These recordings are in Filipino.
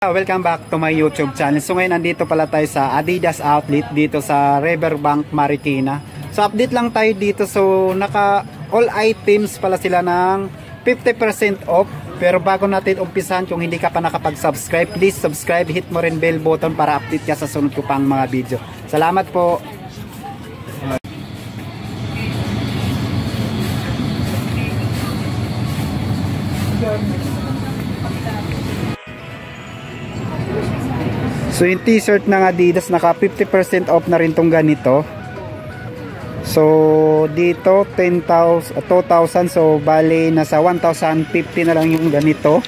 Welcome back to my YouTube channel. So ngayon andito pala tayo sa Adidas outlet dito sa Riverbank, Marikina. So update lang tayo dito. So naka all items pala sila ng 50% off. Pero bago natin umpisahan, kung hindi ka pa nakapag-subscribe, please subscribe, hit mo rin bell button para update ka sa sunod ko pang mga video. Salamat po. So yung t-shirt ng Adidas naka 50% off na rin tong ganito. So dito 2,000, so bali nasa 1,050 na lang yung ganito.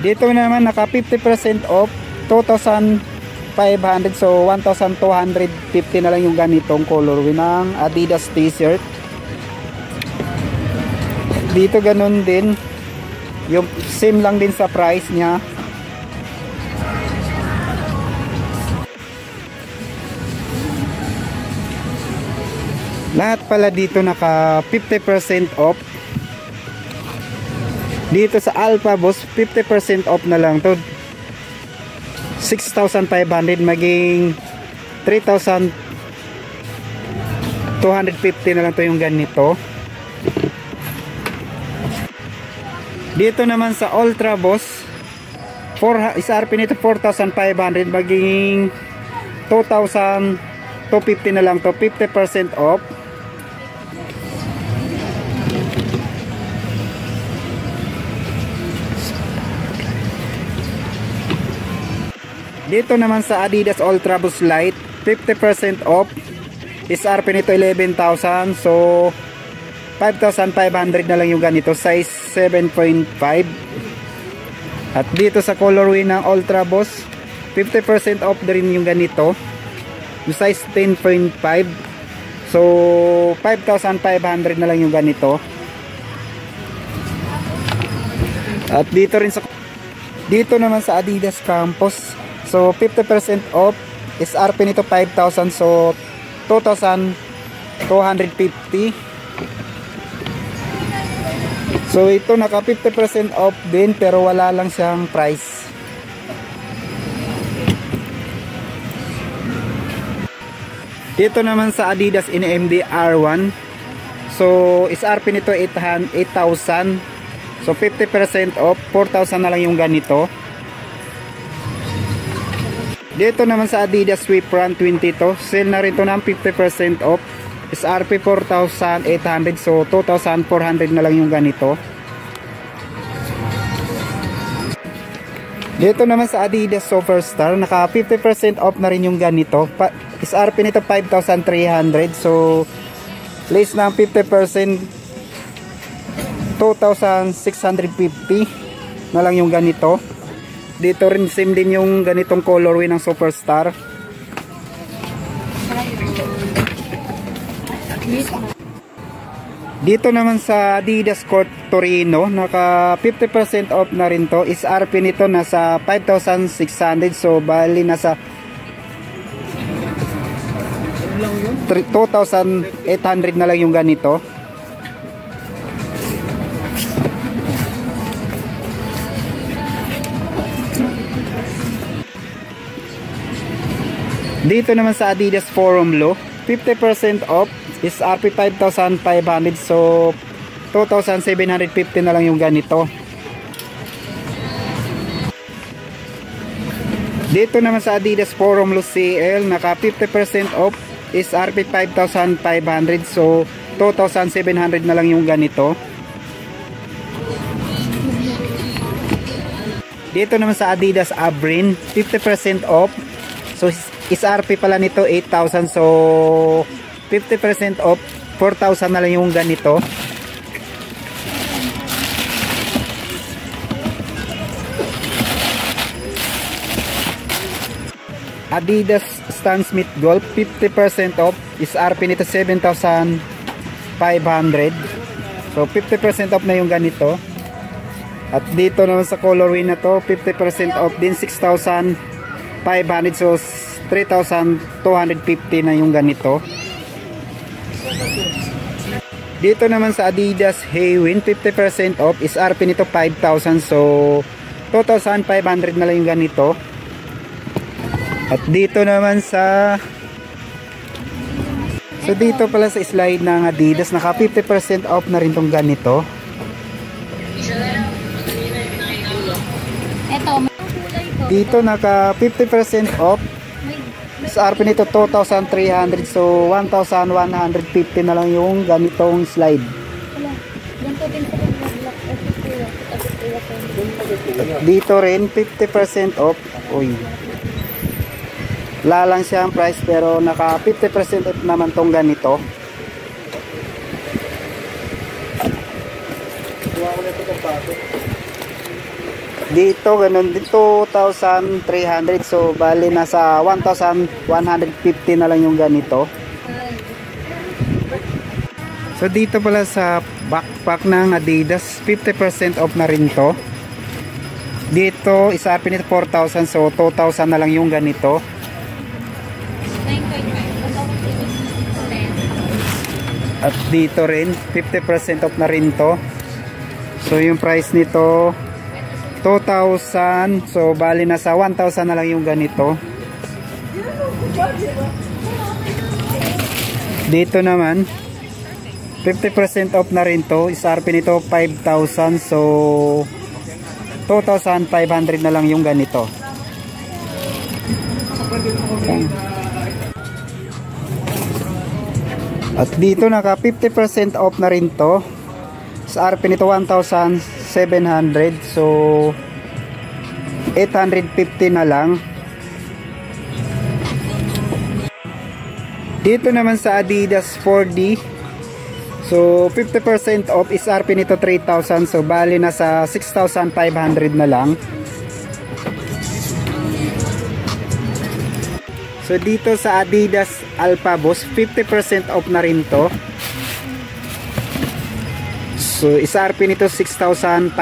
Dito naman naka 50% off 2,500, so 1,250 na lang yung ganitong colorway ng Adidas t-shirt. Dito ganun din, yung same lang din sa price niya. Lahat pala dito naka 50% off. Dito sa Alpha Boss 50% off na lang to, 6,500 maging 3,250 na lang to yung ganito. Dito naman sa Ultra Boss, SRP nito 4,500 maging 2,250 na lang to, 50% off. Dito naman sa Adidas Ultra Boost Light 50% off, SRP nito 11,000, so 5,500 na lang yung ganito, size 7.5. At dito sa colorway ng Ultra Boss 50% off na rin yung ganito, yung size 10.5, so 5,500 na lang yung ganito. At dito naman sa Adidas Campus, so 50% off, SRP nito 5,000, so 2,250. So ito naka 50% off din pero wala lang siyang price. Dito naman sa Adidas NMD R1, so SRP nito 8,000, so 50% off, 4,000 na lang yung ganito. Dito naman sa Adidas Swift Run 22, sale na rin to ng 50% off, SRP 4,800, so 2,400 na lang yung ganito. Dito naman sa Adidas Superstar, naka 50% off na rin yung ganito, SRP nito 5,300, so less ng 50%, 2,650 na lang yung ganito. Dito rin same din yung ganitong colorway ng Superstar. Dito naman sa Adidas Court Torino, naka 50% off na rin to, SRP nito nasa 5,600, so bali nasa 2,800 na lang yung ganito. Dito naman sa Adidas Forum Low 50% off, SRP 5,500, so 2,750 na lang yung ganito. Dito naman sa Adidas Forum Low CL, naka 50% off, SRP 5,500, so 2,700 na lang yung ganito. Dito naman sa Adidas Abrin 50% off, so SRP pala nito 8,000, so 50% off, 4,000 na lang yung ganito. Adidas Stan Smith Golf 50% off, SRP nito 7,500, so 50% off na yung ganito. At dito naman sa colorway na to 50% off din, 6,500, so 3,250 na yung ganito. Dito naman sa Adidas Haywin, 50% off. SRP nito 5,000. So 2,500 na lang yung ganito. At dito naman sa dito pala sa slide ng Adidas, naka 50% off na rin tong ganito. Dito naka 50% off. SRP nito 2,300. So 1,150 na lang yung ganitong slide. Dito rin 50% off. Uy, wala lang siyang price pero naka 50% off naman tong ganito. Dito ganun din 2,300. So bali nasa 1,150 na lang yung ganito. So dito pala sa backpack ng Adidas, 50% off na rin to. Dito SRP nito 4,000. So 2,000 na lang yung ganito. At dito rin 50% off na rin to. So yung price nito 2,000. So bali nasa 1,000 na lang yung ganito. Dito naman 50% off na rin to. SRP nito 5,000. So 2,500 na lang yung ganito. At dito naka 50% off na rin to. SRP nito 1,700. So 850 na lang. Dito naman sa Adidas 4D, so 50% off. SRP nito 3,000. So bali nasa 6,500 na lang. So dito sa Adidas Alpha Boost, 50% off na rin to. So SRP nito 6,500.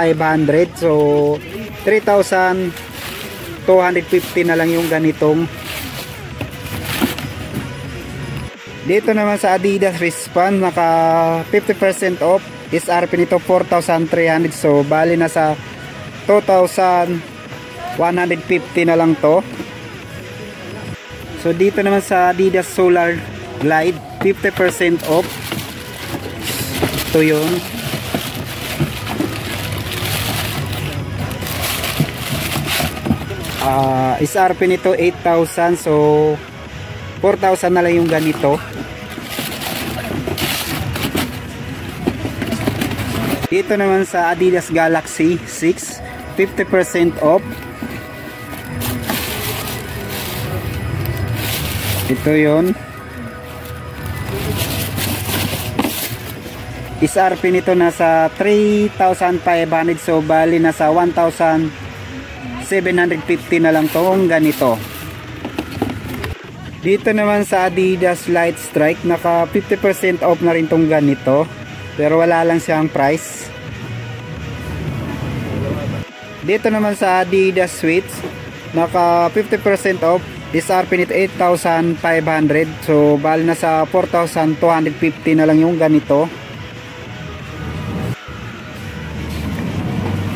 So 3,250 na lang yung ganitong. Dito naman sa Adidas Wristband, naka 50% off. SRP nito 4,300. So bali na sa 2,150 na lang to. So dito naman sa Adidas Solar Glide, 50% off. Ito yun. SRP nito 8,000. So 4,000 na lang yung ganito. Dito naman sa Adidas Galaxy 6, 50% off. Ito yun. SRP nito nasa 3,500. So bali nasa 1,750 na lang tong ganito. Dito naman sa Adidas Light Strike, naka 50% off na rin tong ganito. Pero wala lang siyang price. Dito naman sa Adidas Switch, naka 50% off. SRP nito 8,500. So bali na sa 4,250 na lang yung ganito.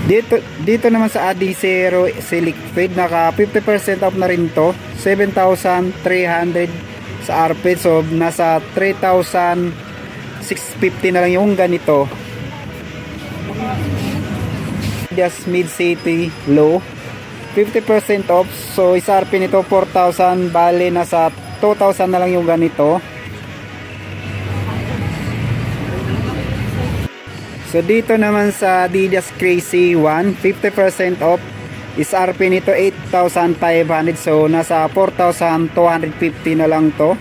Dito naman sa Adizero Liquid, naka 50% off na rin to. 7,300 sa RP. So nasa 3,650 na lang yung ganito. Just Mid City Low, 50% off. So SRP nito 4,000. Bali nasa 2,000 na lang yung ganito. So dito naman sa Adidas Crazy One, 50% off. SRP nito 8,500. So nasa 4,250 na lang to.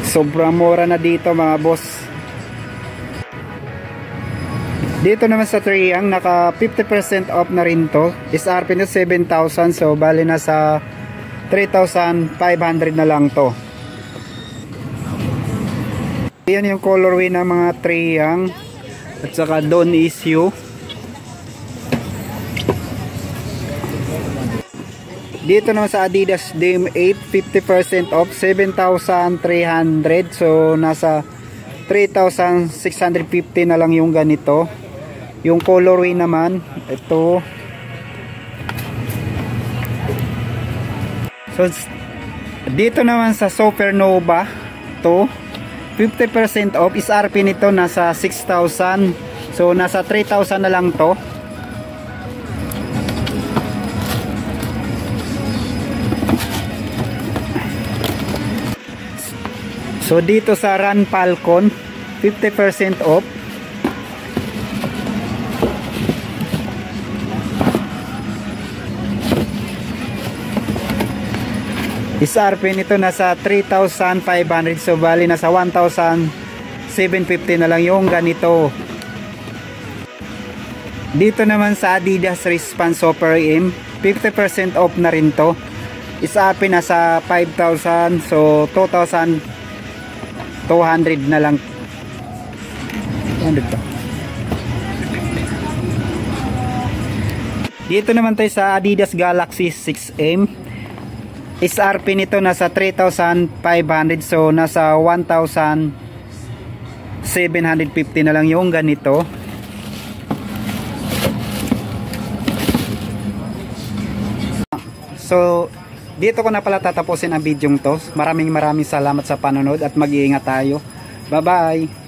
Sobrang mura na dito mga boss. Dito naman sa Triang, naka 50% off na rin to. SRP nito 7,000. So bali na sa 3,500 na lang to. Yan yung colorway ng mga Triang at saka Dawn Issue. Dito naman sa Adidas DM8, 50% off, 7,300. So nasa 3,650 na lang yung ganito. Yung colorway naman, ito. So dito naman sa Supernova, to 50% off, is RP nito nasa 6,000. So nasa 3,000 na lang to. So dito sa Run Falcon, 50% off. SRP nito nasa 3,500. So bali nasa 1,750 na lang yung ganito. Dito naman sa Adidas Response Super M, 50% off na rin to. SRP nasa 5,000. So 2,200 na lang. Dito naman tayo sa Adidas Galaxy 6M. SRP nito nasa 3,500. So nasa 1,750 na lang yung ganito. So dito ko na pala tatapusin ang video to. Maraming salamat sa panonood at mag-iingat tayo. Bye bye.